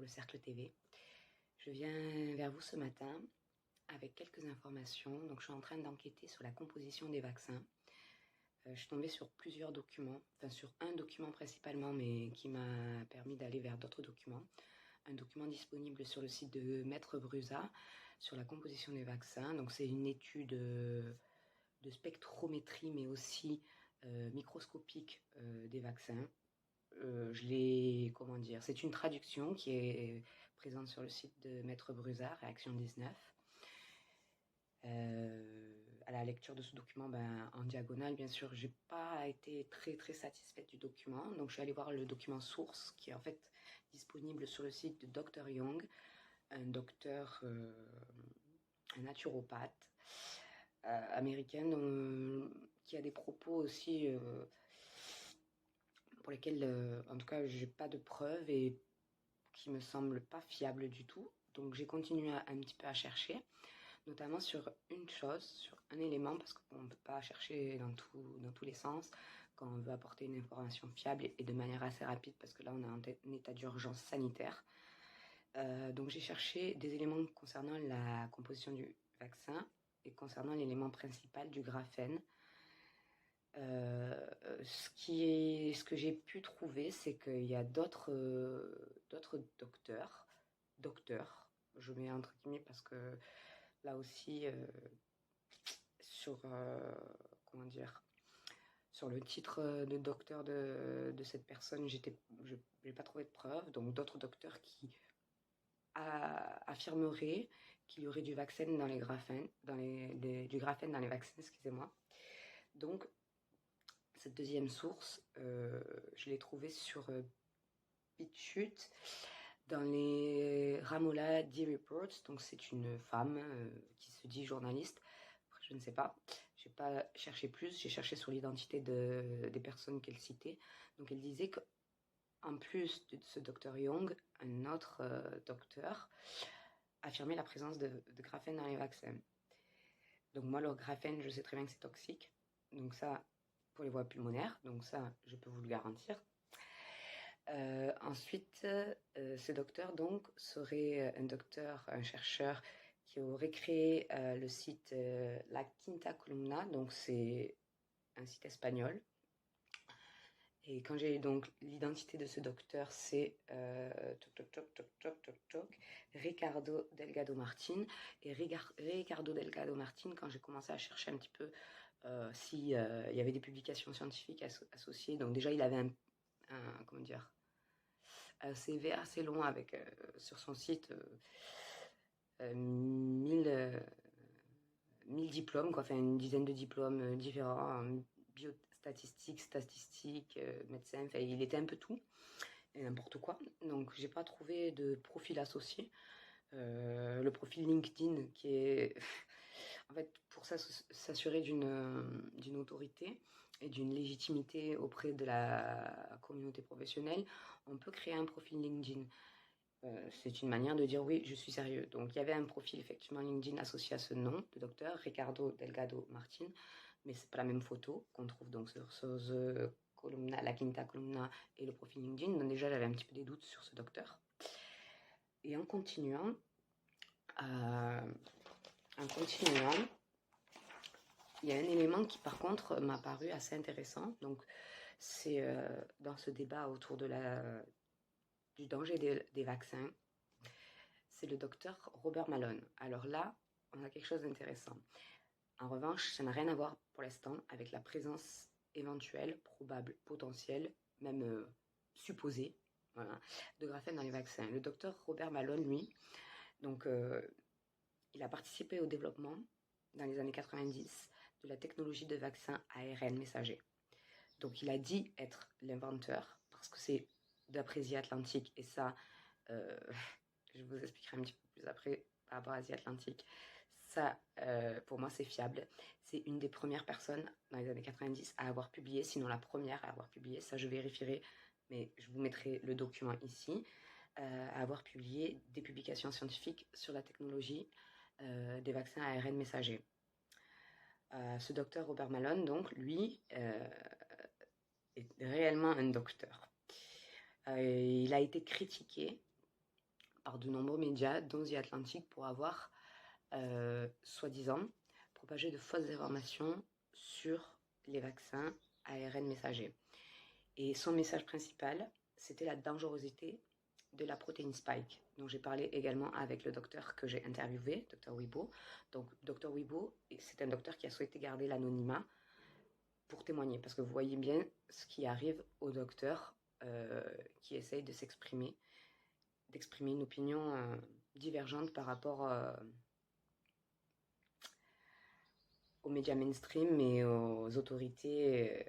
le Cercle TV. Je viens vers vous ce matin avec quelques informations. Donc, je suis en train d'enquêter sur la composition des vaccins. Je suis tombée sur plusieurs documents, enfin sur un document principalement, mais qui m'a permis d'aller vers d'autres documents. Un document disponible sur le site de Maître Brusa sur la composition des vaccins. Donc, c'est une étude de spectrométrie, mais aussi microscopique des vaccins. C'est une traduction qui est présente sur le site de Maître Brusa, Réaction 19. À la lecture de ce document, en diagonale, bien sûr, j'ai pas été très satisfaite du document. Donc, je suis allée voir le document source qui est en fait disponible sur le site de Dr Young, un docteur, un naturopathe américain qui a des propos aussi pour lesquels, en tout cas, j'ai pas de preuves et qui me semblent pas fiables du tout. Donc, j'ai continué un petit peu à chercher, notamment sur une chose, sur un élément, parce qu'on ne peut pas chercher dans tous les sens quand on veut apporter une information fiable et de manière assez rapide, parce que là, on est en état d'urgence sanitaire. Donc, j'ai cherché des éléments concernant la composition du vaccin et concernant l'élément principal du graphène. Ce que j'ai pu trouver, c'est qu'il y a d'autres docteurs, je mets entre guillemets parce que là aussi, sur, sur le titre de docteur de cette personne, je n'ai pas trouvé de preuves. Donc d'autres docteurs qui affirmeraient qu'il y aurait du vaccin dans les graphènes, du graphène dans les vaccins, excusez-moi. Donc, cette deuxième source, je l'ai trouvée sur BitChute dans les Ramola D-Reports. Donc, c'est une femme qui se dit journaliste. Après, je ne sais pas. Je n'ai pas cherché plus. J'ai cherché sur l'identité des personnes qu'elle citait. Donc, elle disait qu'en plus de ce docteur Young, un autre docteur affirmait la présence de graphène dans les vaccins. Donc, moi, le graphène, je sais très bien que c'est toxique. Donc, ça, pour les voies pulmonaires, donc ça, je peux vous le garantir. Ensuite, ce docteur donc serait un chercheur qui aurait créé le site La Quinta Columna, donc c'est un site espagnol. Et quand j'ai donc l'identité de ce docteur, c'est Ricardo Delgado Martin. Et Ricardo Delgado Martin, quand j'ai commencé à chercher un petit peu s'il y avait des publications scientifiques associées, donc déjà il avait un CV assez long avec sur son site 1000 diplômes, quoi, enfin une dizaine de diplômes différents, biostatistiques, statistiques, médecin, enfin il était un peu tout et n'importe quoi. Donc j'ai pas trouvé de profil associé. Le profil LinkedIn qui est en fait pour s'assurer d'une autorité et d'une légitimité auprès de la communauté professionnelle, on peut créer un profil LinkedIn. C'est une manière de dire oui, je suis sérieux. Donc il y avait un profil effectivement LinkedIn associé à ce nom de docteur, Ricardo Delgado Martin, mais c'est pas la même photo qu'on trouve donc sur The Columna, la Quinta Columna et le profil LinkedIn. Donc déjà j'avais un petit peu des doutes sur ce docteur. Et en continuant, il y a un élément qui par contre m'a paru assez intéressant. Donc c'est dans ce débat autour du danger des vaccins. C'est le docteur Robert Malone. Alors là, on a quelque chose d'intéressant. En revanche, ça n'a rien à voir pour l'instant avec la présence éventuelle, probable, potentielle, même supposée, voilà, de graphène dans les vaccins. Le docteur Robert Malone, lui, donc, il a participé au développement, dans les années 90, de la technologie de vaccin ARN messager. Donc, il a dit être l'inventeur, parce que c'est d'après The Atlantic, et ça, je vous expliquerai un petit peu plus après par rapport à The Atlantic. Ça, pour moi, c'est fiable. C'est une des premières personnes dans les années 90 à avoir publié, sinon la première à avoir publié, ça je vérifierai, mais je vous mettrai le document ici, à avoir publié des publications scientifiques sur la technologie des vaccins ARN messagers. Ce docteur Robert Malone, donc, lui, est réellement un docteur. Il a été critiqué par de nombreux médias, dont The Atlantic, pour avoir, soi-disant, propagé de fausses informations sur les vaccins ARN messagers. Et son message principal, c'était la dangerosité de la protéine Spike, dont j'ai parlé également avec le docteur que j'ai interviewé, Dr Wibo. Donc, Dr Wibo, c'est un docteur qui a souhaité garder l'anonymat pour témoigner, parce que vous voyez bien ce qui arrive au docteur qui essaye de s'exprimer, d'exprimer une opinion divergente par rapport aux médias mainstream et aux autorités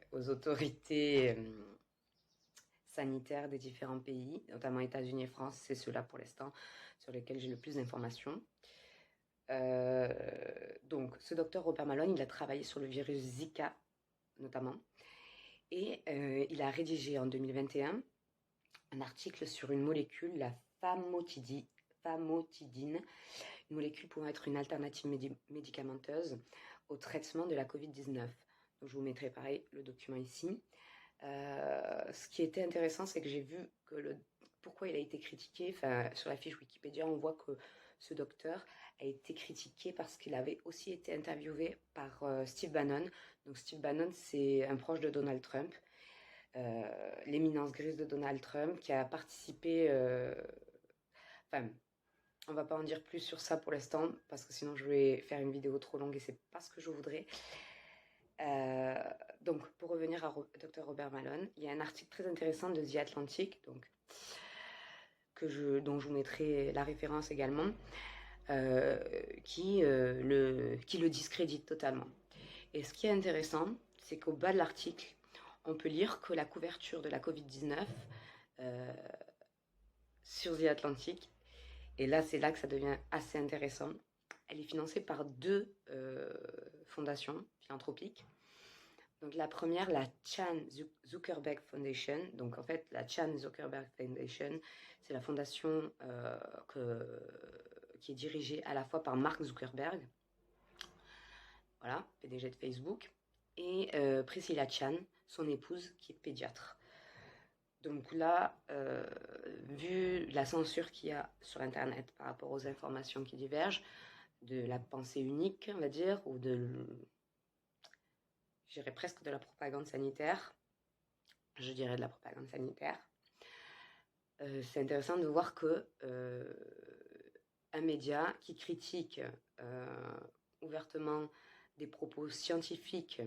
sanitaires des différents pays, notamment États-Unis et France. C'est ceux-là pour l'instant sur lesquels j'ai le plus d'informations. Donc, ce docteur Robert Malone, il a travaillé sur le virus Zika notamment, et il a rédigé en 2021 un article sur une molécule, la famotidine, une molécule pouvant être une alternative médicamenteuse au traitement de la Covid-19. Donc, je vous mettrai pareil le document ici. Ce qui était intéressant, c'est que j'ai vu que pourquoi il a été critiqué. Enfin, sur la fiche Wikipédia, on voit que ce docteur a été critiqué parce qu'il avait aussi été interviewé par Steve Bannon. Donc Steve Bannon, c'est un proche de Donald Trump, l'éminence grise de Donald Trump, qui a participé... Enfin, on va pas en dire plus sur ça pour l'instant, parce que sinon je vais faire une vidéo trop longue et c'est pas ce que je voudrais. Donc, pour revenir à Dr Robert Malone, il y a un article très intéressant de The Atlantic, donc, dont je vous mettrai la référence également, qui le discrédite totalement. Et ce qui est intéressant, c'est qu'au bas de l'article, on peut lire que la couverture de la Covid-19 sur The Atlantic, et là c'est là que ça devient assez intéressant, elle est financée par 2 fondations philanthropiques. Donc la première, la Chan Zuckerberg Foundation. Donc en fait, la Chan Zuckerberg Foundation, c'est la fondation qui est dirigée à la fois par Mark Zuckerberg, voilà, PDG de Facebook, et Priscilla Chan, son épouse, qui est pédiatre. Donc là, vu la censure qu'il y a sur Internet par rapport aux informations qui divergent, de la pensée unique, on va dire, ou je dirais presque de la propagande sanitaire, c'est intéressant de voir que un média qui critique ouvertement des propos scientifiques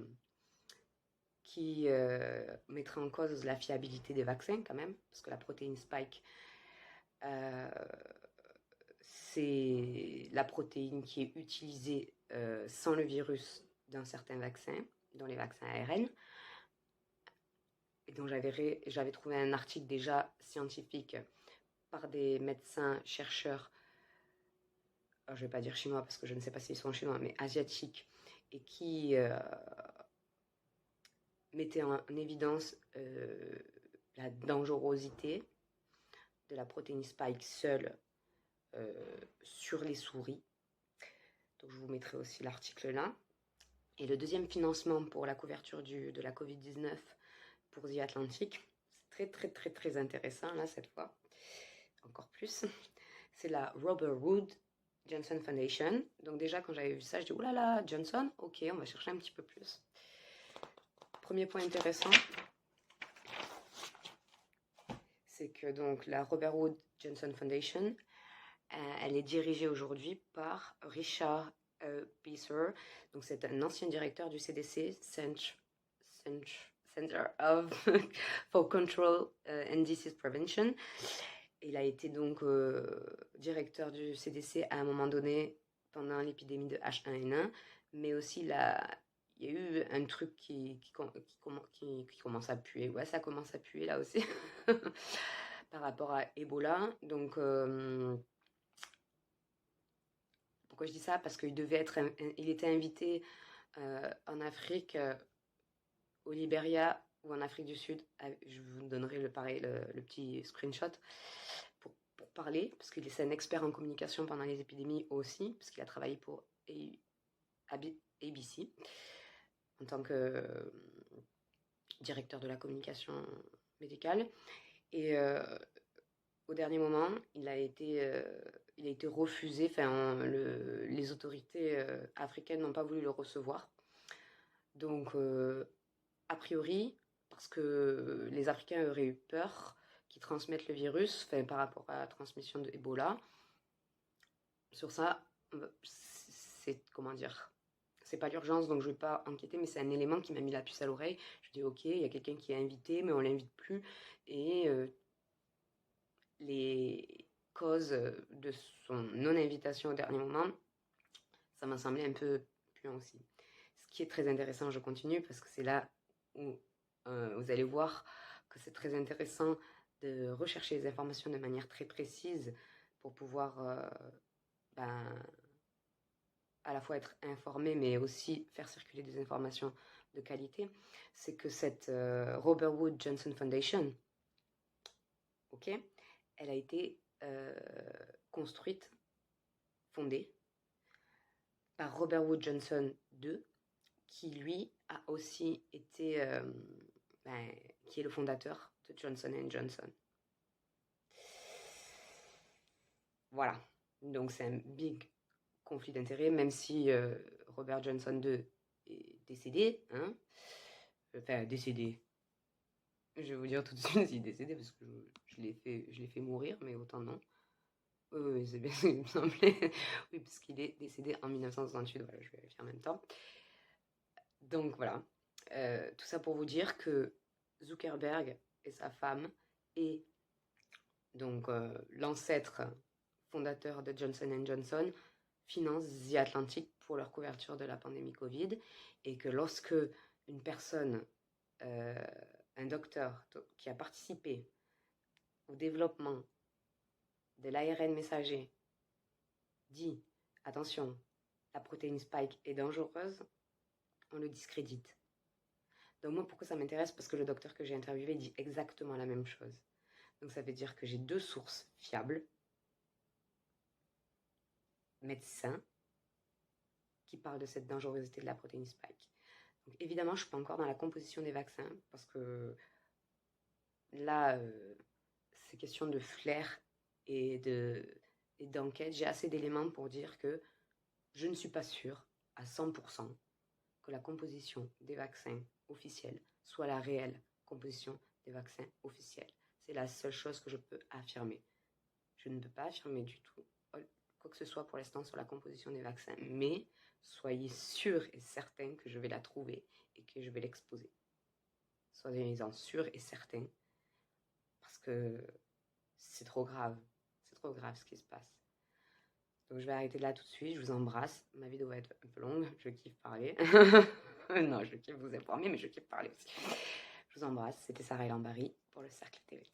qui mettraient en cause la fiabilité des vaccins quand même, parce que la protéine Spike, c'est la protéine qui est utilisée sans le virus dans certains vaccins, dans les vaccins ARN. Et donc j'avais trouvé un article déjà scientifique par des médecins chercheurs, alors je ne vais pas dire chinois parce que je ne sais pas s'ils sont chinois, mais asiatiques, et qui mettaient en évidence la dangerosité de la protéine Spike seule sur les souris. Donc je vous mettrai aussi l'article là. Et le deuxième financement pour la couverture de la Covid-19 pour The Atlantic, c'est très très très très intéressant là cette fois, encore plus, c'est la Robert Wood Johnson Foundation. Donc déjà quand j'avais vu ça, je dis oulala, Johnson, ok, on va chercher un petit peu plus. Premier point intéressant, c'est que donc la Robert Wood Johnson Foundation, elle est dirigée aujourd'hui par Richard Besser. Donc c'est un ancien directeur du CDC, Center for Control and Disease Prevention. Il a été donc directeur du CDC à un moment donné pendant l'épidémie de H1N1, mais aussi il y a eu un truc qui commence à puer. Ouais, ça commence à puer là aussi par rapport à Ebola. Donc pourquoi je dis ça? Parce qu'il il était invité en Afrique, au Libéria ou en Afrique du Sud. Je vous donnerai le petit screenshot pour parler, parce qu'il est un expert en communication pendant les épidémies aussi, parce qu'il a travaillé pour ABC en tant que directeur de la communication médicale. Et au dernier moment, il a été refusé. Enfin, les autorités africaines n'ont pas voulu le recevoir. Donc, a priori, parce que les Africains auraient eu peur qu'ils transmettent le virus, enfin, par rapport à la transmission de Ebola, sur ça, c'est, comment dire, c'est pas l'urgence, donc je vais pas enquêter, mais c'est un élément qui m'a mis la puce à l'oreille. Je dis, ok, il y a quelqu'un qui est invité, mais on l'invite plus, et les causes de son non-invitation au dernier moment, ça m'a semblé un peu puant aussi. Ce qui est très intéressant, je continue, parce que c'est là où vous allez voir que c'est très intéressant de rechercher les informations de manière très précise pour pouvoir ben, à la fois être informé, mais aussi faire circuler des informations de qualité. C'est que cette Robert Wood Johnson Foundation, ok, elle a été construite, fondée par Robert Wood Johnson II, qui lui a aussi été, qui est le fondateur de Johnson & Johnson. Voilà, donc c'est un big conflit d'intérêts, même si Robert Johnson II est décédé, hein, enfin décédé. Je vais vous dire tout de suite s'il est décédé parce que je l'ai fait mourir, mais autant non. Oui, c'est bien ce qu'il me semblait. Oui, parce qu'il est décédé en 1968, voilà, je vais vérifier en même temps. Donc voilà, tout ça pour vous dire que Zuckerberg et sa femme et donc l'ancêtre fondateur de Johnson & Johnson financent The Atlantic pour leur couverture de la pandémie Covid, et que lorsque une personne, un docteur qui a participé au développement de l'ARN messager dit « Attention, la protéine spike est dangereuse », on le discrédite. Donc moi, pourquoi ça m'intéresse? Parce que le docteur que j'ai interviewé dit exactement la même chose. Donc ça veut dire que j'ai deux sources fiables, médecins, qui parlent de cette dangerosité de la protéine spike. Donc évidemment, je ne suis pas encore dans la composition des vaccins, parce que là, c'est question de flair et d'enquête. J'ai assez d'éléments pour dire que je ne suis pas sûre à 100% que la composition des vaccins officiels soit la réelle composition des vaccins officiels. C'est la seule chose que je peux affirmer. Je ne peux pas affirmer du tout quoi que ce soit pour l'instant sur la composition des vaccins, mais soyez sûrs et certains que je vais la trouver et que je vais l'exposer. Soyez-en sûrs et certains, parce que c'est trop grave ce qui se passe. Donc je vais arrêter là tout de suite, je vous embrasse. Ma vidéo va être un peu longue, je kiffe parler. Non, je kiffe vous informer, mais je kiffe parler aussi. Je vous embrasse, c'était Sarah Elambari pour le Cercle TV.